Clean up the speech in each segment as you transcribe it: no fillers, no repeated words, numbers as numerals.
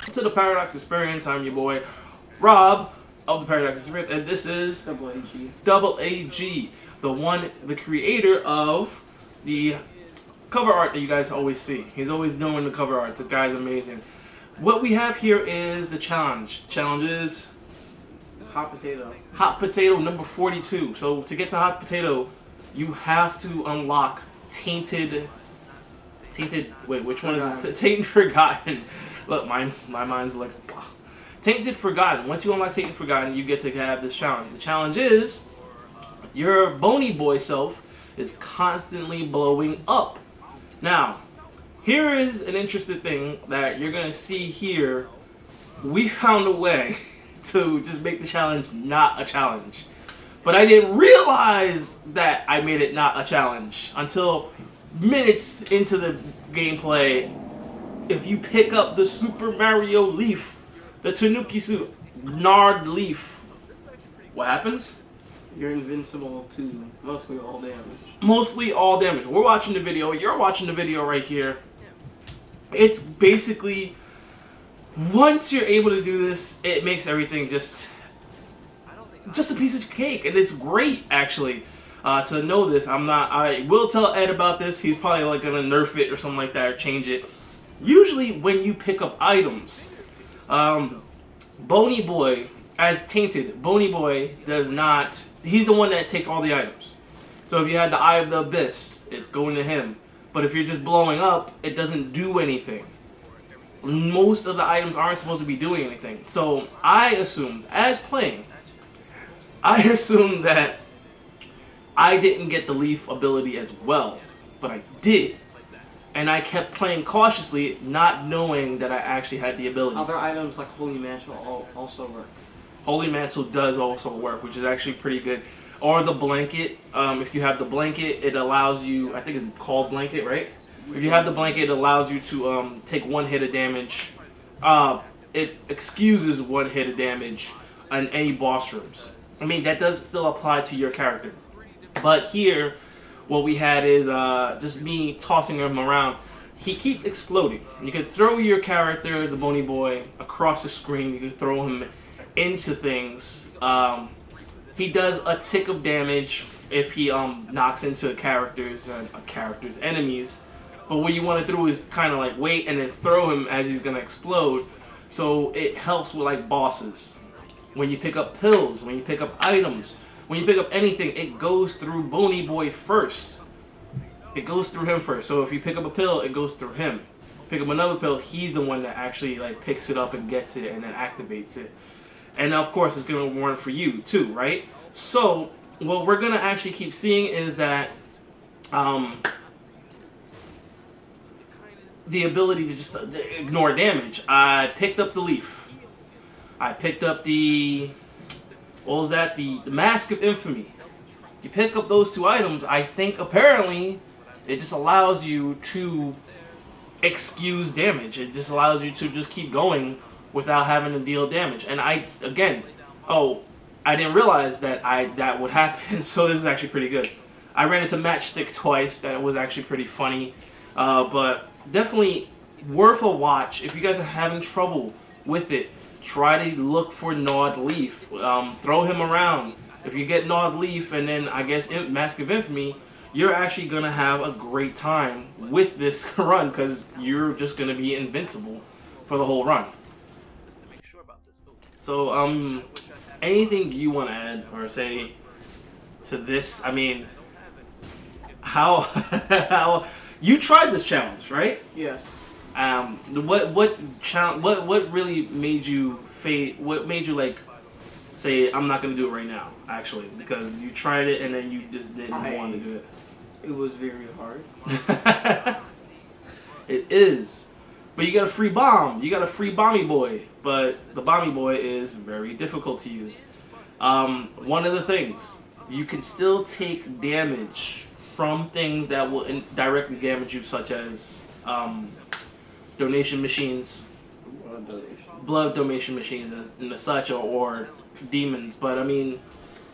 To the Paradox Experience. I'm your boy Rob of the Paradox Experience, and this is Double AG, the creator of the cover art that you guys always see. He's always doing the cover art. The guy's amazing. What we have here is the challenge. Challenge is Hot potato. hot potato number 42. So to get to hot potato, you have to unlock tainted. Wait, which one is this? Tainted Forgotten. Look, my mind's like, wow. Tainted Forgotten. Once you unlock Tainted Forgotten, you get to have this challenge. The challenge is your bony boy self is constantly blowing up. Now, here is an interesting thing that you're gonna see here. We found a way to just make the challenge not a challenge. But I didn't realize that I made it not a challenge until minutes into the gameplay. If you pick up the Super Mario leaf, the Tanuki suit, Nard leaf, what happens? You're invincible to mostly all damage. Mostly all damage. We're watching the video. You're watching the video right here. It's basically, once you're able to do this, it makes everything just a piece of cake, and it's great actually. To know this, I will tell Ed about this. He's probably like gonna nerf it or something like that, or change it. Usually, when you pick up items, Bony Boy, as tainted, Bony Boy does not. He's the one that takes all the items. So if you had the Eye of the Abyss, it's going to him. But if you're just blowing up, it doesn't do anything. Most of the items aren't supposed to be doing anything. So I assumed, as playing, that I didn't get the leaf ability as well, but I did. And I kept playing cautiously, not knowing that I actually had the ability. Other items like Holy Mantle also work. Holy Mantle does also work, which is actually pretty good. Or the blanket. If you have the blanket, it allows you, I think it's called blanket, right? If you have the blanket, it allows you to take one hit of damage. It excuses one hit of damage on any boss rooms. I mean, that does still apply to your character. But here, what we had is just me tossing him around. He keeps exploding. You can throw your character, the Bony Boy, across the screen. You can throw him into things. He does a tick of damage if he knocks into characters enemies. But what you want to do is kind of like wait and then throw him as he's gonna explode. So it helps with like bosses. When you pick up pills, when you pick up items, when you pick up anything, it goes through Bony Boy first. It goes through him first. So if you pick up a pill, it goes through him. Pick up another pill, he's the one that actually like picks it up and gets it and then activates it. And of course, it's gonna warn for you too, right? So what we're gonna actually keep seeing is that the ability to just ignore damage. I picked up the leaf. I picked up the Mask of Infamy. You pick up those two items, I think apparently it just allows you to excuse damage. It just allows you to just keep going without having to deal damage. And I didn't realize that would happen, so this is actually pretty good. I ran into Matchstick twice, that was actually pretty funny. But definitely worth a watch. If you guys are having trouble with it, try to look for Gnawed Leaf. Throw him around. If you get Gnawed Leaf and then I guess Mask of Infamy, you're actually going to have a great time with this run because you're just going to be invincible for the whole run. So, anything you want to add or say to this? I mean, how you tried this challenge, right? Yes. What really made you what made you like say I'm not gonna do it right now? Actually, because you tried it and then you just didn't want to do it. It was very hard. It is, but you got a free bomb. You got a free Bomby Boy, but the Bomby Boy is very difficult to use. One of the things, you can still take damage from things that will directly damage you, such as donation machines, blood donation machines, and the such, or demons. But I mean,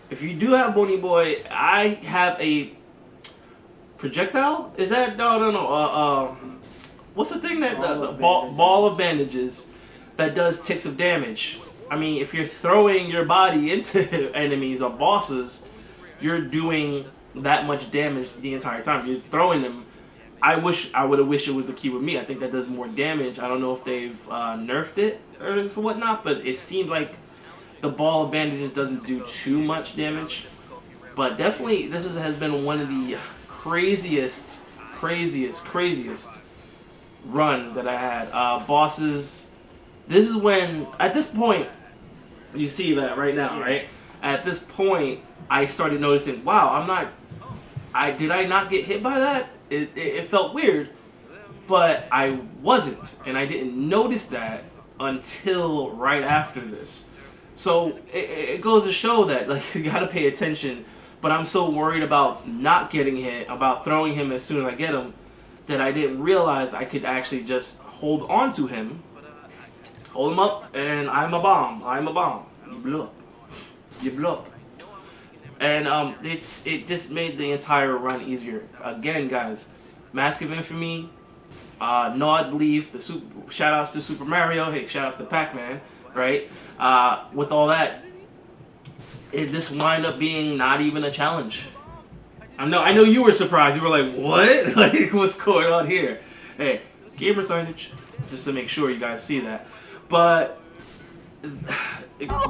if you do have Bony Boy, I have a projectile. Is that no? What's the thing that the ball of bandages that does ticks of damage. I mean, if you're throwing your body into enemies or bosses, you're doing that much damage the entire time. You're throwing them. I would have wished it was the key with me. I think that does more damage. I don't know if they've nerfed it or whatnot, but it seems like the ball of bandages doesn't do too much damage. But definitely, has been one of the craziest runs that I had. Bosses. This is when, at this point, you see that right now, right? At this point, I started noticing, wow, did I not get hit by that? It felt weird, but I wasn't, and I didn't notice that until right after this. So it goes to show that like you gotta pay attention. But I'm so worried about not getting hit, about throwing him as soon as I get him, that I didn't realize I could actually just hold on to him, hold him up, and I'm a bomb. You blew up. You blew up. And it just made the entire run easier. Again, guys, Mask of Infamy, Nod Leaf, shout outs to Super Mario, hey, shout outs to Pac-Man, right? With all that, this wind up being not even a challenge. I know you were surprised. You were like, what? Like, what's going on here? Hey, gamer signage, just to make sure you guys see that. But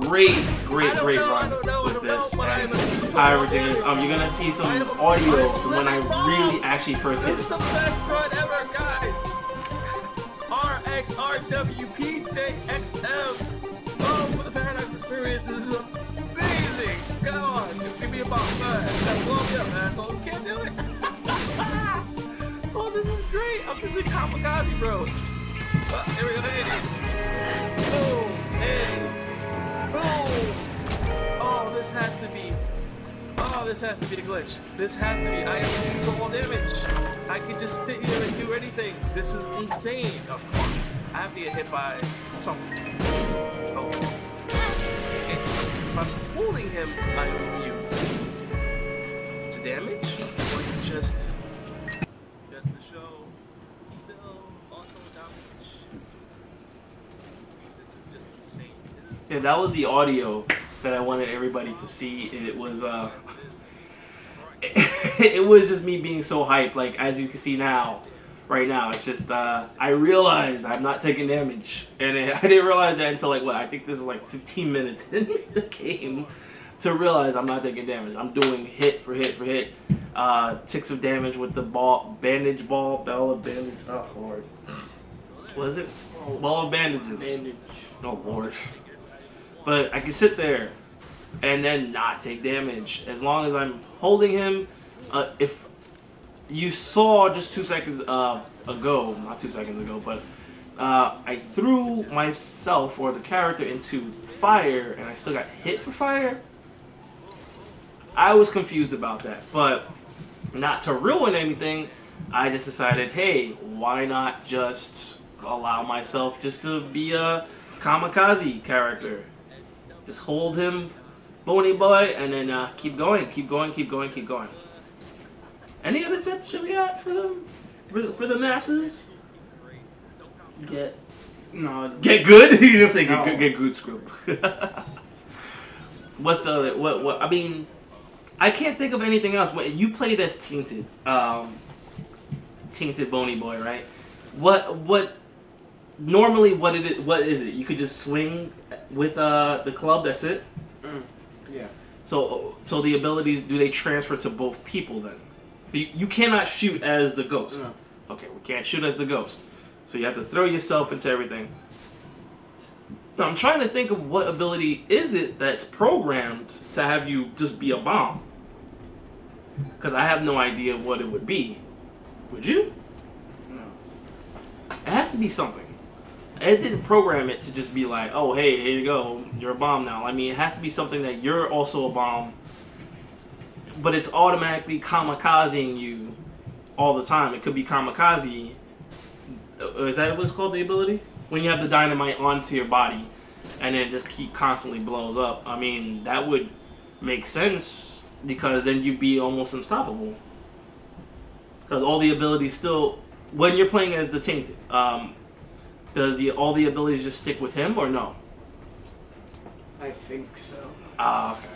great run with this, and entire thing is, you're gonna see some audio from when I really actually first hit it. This is the best run ever, guys. RXRWPJXM. Oh, for the Paradise Experience, this is amazing. Come on, give me a box. That's blow me up, asshole. You can't do it. Oh, this is great. I'm just a kamikaze, bro. Here we go. Hey. Boom. Hey. Boom. Oh, this has to be the glitch. This has to be. I am doing so all damage. I can just sit here and do anything. This is insane. Of course, I have to get hit by something. Oh. If I'm fooling him, I'm immune to damage, or just to show still also damage. This is just insane. Yeah, that was the audio that I wanted everybody to see. It was it was just me being so hyped. Like, as you can see now, right now, it's just I realize I'm not taking damage, and I didn't realize that until like I think this is like 15 minutes in the game to realize I'm not taking damage. I'm doing hit for hit, ticks of damage with the ball of bandage. Oh lord, what is it? Ball of bandages. Oh lord. But I can sit there and then not take damage as long as I'm holding him. If you saw just 2 seconds ago, not 2 seconds ago, but I threw myself or the character into fire and I still got hit for fire. I was confused about that, but not to ruin anything, I just decided, hey, why not just allow myself just to be a kamikaze character? Just hold him, Bony Boy, and then keep going. Any other tips that we got for them? For the masses? Get good? You didn't say get good, scrub. What's the other? What? I mean, I can't think of anything else. You played as Tainted, Tainted Bony Boy, right? What? Normally, what is it? You could just swing with the club. That's it. Yeah. So the abilities, do they transfer to both people then? So you cannot shoot as the ghost. No. Okay, we can't shoot as the ghost. So you have to throw yourself into everything. Now I'm trying to think of what ability is it that's programmed to have you just be a bomb. Because I have no idea what it would be. Would you? No. It has to be something. It didn't program it to just be like, oh, hey, here you go, you're a bomb now. I mean, it has to be something that you're also a bomb, but it's automatically kamikazing you all the time. It could be kamikaze. Is that what's called, the ability? When you have the dynamite onto your body and then just constantly blows up. I mean, that would make sense because then you'd be almost unstoppable. Because all the abilities still, when you're playing as the Tainted, Does all the abilities just stick with him or no? I think so. Ah, okay.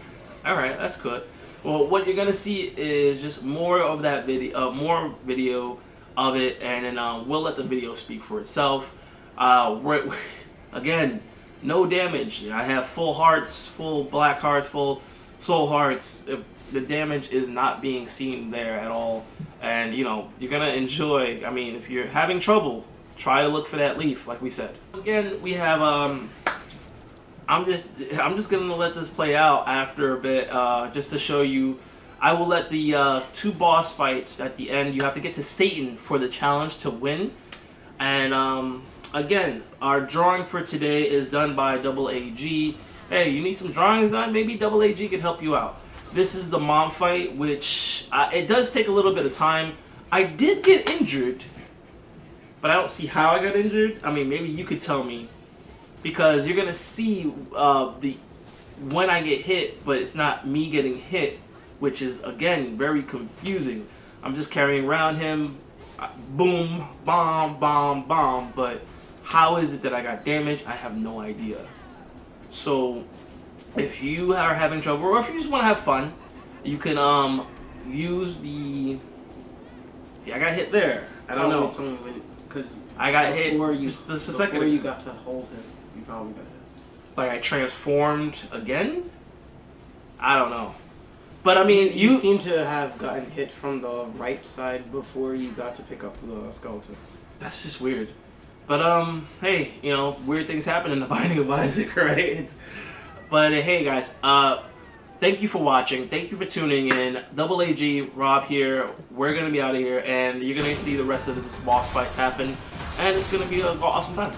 All right, that's good. Well, what you're gonna see is just more of that video, more video of it, and then we'll let the video speak for itself. Again, no damage. I have full hearts, full black hearts, full soul hearts. The damage is not being seen there at all, and you know you're gonna enjoy. I mean, if you're having trouble, try to look for that leaf, like we said. Again, we have I'm just gonna let this play out after a bit, just to show you. I will let the 2 boss fights at the end. You have to get to Satan for the challenge to win. And again, our drawing for today is done by Double AG. Hey, you need some drawings done? Maybe Double AG can help you out. This is the mom fight, which it does take a little bit of time. I did get injured, but I don't see how I got injured. I mean, maybe you could tell me. Because you're gonna see when I get hit, but it's not me getting hit, which is again very confusing. I'm just carrying around him, boom, bomb, bomb, bomb. But how is it that I got damaged? I have no idea. So if you are having trouble, or if you just want to have fun, you can use the. See, I got hit there. I don't know. It's only when, because I got hit just a second before ago. you got to hold him. You probably got hit. Like I transformed again? I don't know. But I mean, You seem to have gotten hit from the right side before you got to pick up the skeleton. That's just weird. But hey, you know, weird things happen in the Binding of Isaac, right? But hey guys, thank you for watching. Thank you for tuning in. Double AG, Rob here. We're gonna be out of here, and you're gonna see the rest of this boss fights happen, and it's gonna be an awesome time.